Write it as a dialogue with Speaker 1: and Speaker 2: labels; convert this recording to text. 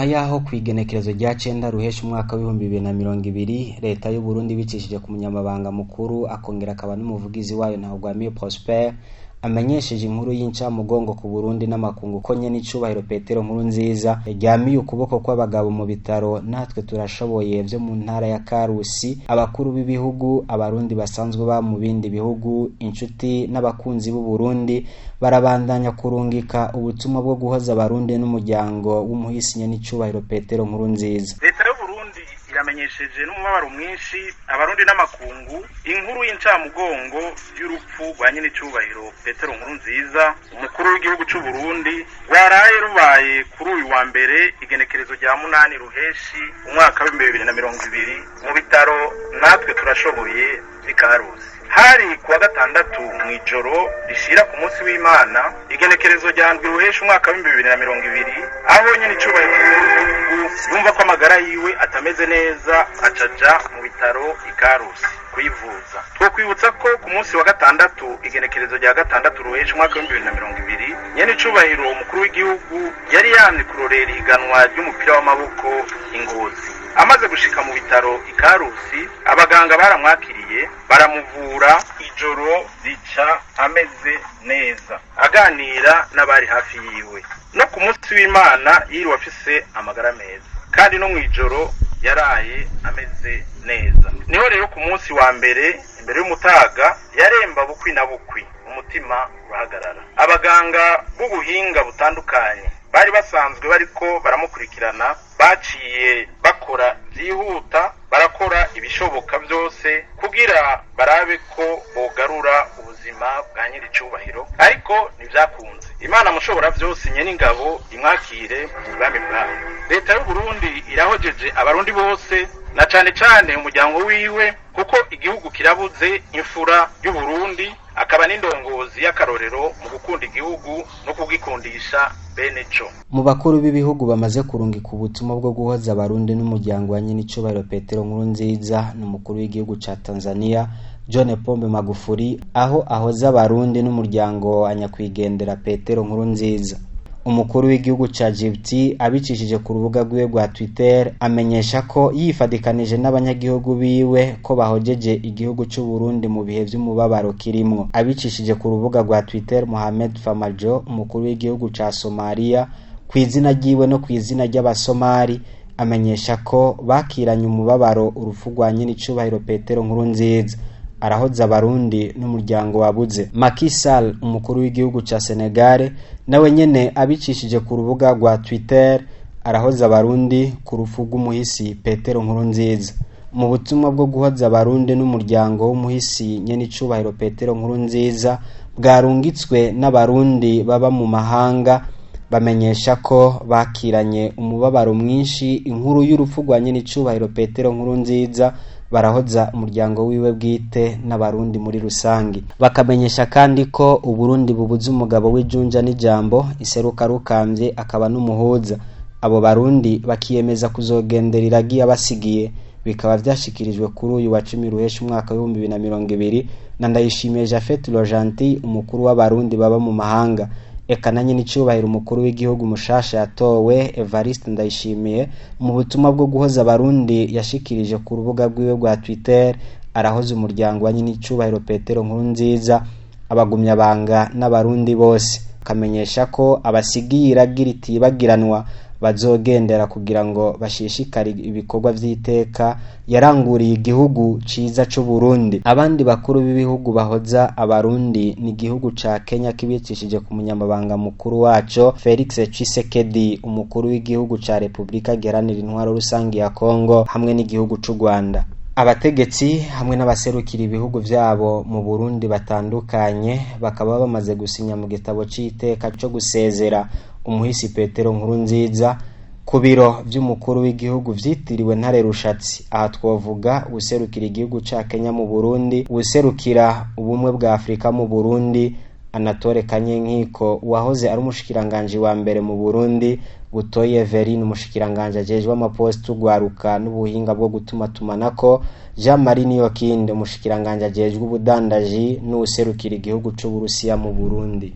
Speaker 1: Inyuma yaho kwigenekerezo rya 9 ruhesha umwaka wa 2020 leta y'u Burundi bicishije ku munyamabanga mukuru akongera akaba n'umuvugizi wayo Ntahogwamiye Prosper amenyesheje inkuru y'incamugongo ku Burundi n'amakungu ko nyene icubahiro Petero Nkurunziza yajyamiye ukuboko kw'abagabo mu bitaro natwe turashoboye byo mu ntara ya Karusi. Abakuru b'ibihugu abarundi basanzwe ba mu bindi bihugu inshuti n'abakunzi b'u Burundi barabandanya kurungika ubutumwa bwo guhoza abarundi n'umuryango w'umuhisi nyene icubahiro Petero Nkurunziza.
Speaker 2: Leta y'u Burundi iramenyesheje n'umubabaro mwinshi abarundi n'amakungu inkuru y'incamugongo y'urupfu rwa nyene icubahiro Petero Nkurunziza umukuru w'igihugu c'u Burundi waraye rubaye kuri uyu wa mbere igenekerezo rya 8 ruheshi umwaka wa 2020 mu bitaro natwe turashoboye bikaruzi. Hari kuwa gatandatu mw'ijoro rishira ku munsi w'Imana igenekerezo rya ruheshi umwaka wa 2020 aho nyene icubahiro yumva ko amagara yiwe atameze neza acaja mu bitaro ikarusi kwivuza. Twokwibutsa ko ku munsi wa gatandatu igenekerezo rya gatandatu ruheshi umwaka wa 2020 nyene icubahiro umukuru w'igihugu yari yamye kurorera ihiganwa ry'umupira w'amaboko Ingozi. Amaze gushika mu bitaro ikarusi abaganga baramwakiriye baramuvura ijoro rica ameze neza aganira n'abari hafi yiwe. No ku munsi w'Imana yiriwe afise amagara meza kandi no mwijoro yaraye ameze neza. Niho rero ku munsi wa mbere imbere y'umutaga yaremba bukwi na bukwi umutima urahagarara. Abaganga b'ubuhinga butandukanye bari basanzwe bariko baramukurikirana baciye bakora byihuta barakora ibishoboka byose kugira barabe ko bogarura ubuzima bwa nyiri icubahiro, ariko ntivyakunze. Imana mushobora byose nyene ingabo imwakire mu bwami bwayo. Leta y'u Burundi irahojeje abarundi bose na cane cane umuryango wiwe kuko igihugu kirabuze imfura y'u Burundi akaba n'indongozi y'akarorero mu gukunda igihugu no kugikundisha bene co.
Speaker 1: Mu bakuru b'ibihugu bamaze kurungika ubutumwa bwo guhoza abarundi n'umuryango wa nyene icubahiro Petero Nkurunziza n'umukuru w'igihugu ca Tanzania John Pombe Magufuli aho ahoza abarundi n'umuryango wa nyakwigendera Petero Nkurunziza. Umukuru w'igihugu ca Djibouti abicishije ku rubuga rwiwe rwa Twitter amenyesha ko yifadikanije n'abanyagihugu biwe ko bahojeje igihugu c'u Burundi mu bihe vy'umubabaro kirimwo. Abicishije ku rubuga rwa Twitter Mohamed Farmajo umukuru w'igihugu ca Somalia kw'izina ryiwe no kw'izina ry'abasomali amenyesha ko bakiranye umubabaro urupfu rwa nyene icubahiro Petero Nkurunziza arahoza abarundi n'umuryango wabuze. Macky Sall umukuru w'igihugu ca Senegal nawe nyene abicishije ku rubuga rwa Twitter arahoza abarundi ku rupfu rw'umuhisi Petero Nkurunziza. Mu butumwa bwo guhoza abarundi n'umuryango w'umuhisi nyene icubahiro Petero Nkurunziza bwarungitswe n'abarundi baba mu mahanga bamenyesha ko bakiranye umubabaro mwinshi inkuru y'urupfu rwa nyene icubahiro Petero Nkurunziza barahoza umuryango wiwe bwite n'abarundi muri rusangi. Bakamenyesha kandi ko Uburundi bubuze umugabo w'ijunja n'ijambo iseruka rukambye akaba n'umuhuza. Abo barundi bakiyemeza kuzogendera iragi abasigiye bikaba vyashikirijwe kuri uyu wa 10 ruheshi umwaka wa 2020 na Ndayishimiye Japhet Rojanti umukuru w'abarundi baba mu mahanga. Eka na nyene icubahiro umukuru w'igihugu mushasha yatowe Evariste Ndayishimiye mu butumwa bwo guhoza abarundi yashikirije ku rubuga rwiwe rwa Twitter arahoza umuryango wa nyene icubahiro Petero Nkurunziza abagumya banga n'abarundi bose. Kamenyesha ko abasigiye iragira itibagiranwa bazogendera kugira ngo bashishikare ibikorwa vy'iteka yaranguriye igihugu ciza c'u Burundi. Abandi bakuru b'ibihugu bahoza abarundi ni igihugu ca Kenya kibicishije ku munyamabanga mukuru waco Felix Tshisekedi umukuru w'igihugu ca Republika Iharanira Intwaro Rusangi ya Kongo hamwe n'igihugu c'u Rwanda. Abategetsi hamwe n'abaserukira ibihugu vyabo mu Burundi batandukanye bakaba bamaze gusinya mu gitabo c'iteka cyo gusezera umuhisi Petero Nkurunziza ku biro vy'umukuru w'igihugu vyitiriwe Ntare Rushatsi. Aha twovuga userukira igihugu ca Kenya mu Burundi, userukira ubumwe bwa Afrika mu Burundi Anatole Kanyenkiko wahoze ari umushikiranganje wa mbere mu Burundi, Butoyi Everine umushikiranganje ajejwe amaposto ugwaruka n'ubuhinga bwo gutumatumanako, Jean Marie Niyokinde umushikiranganje ajejwe ubudandaji n'userukira igihugu c'u Burusiya mu Burundi.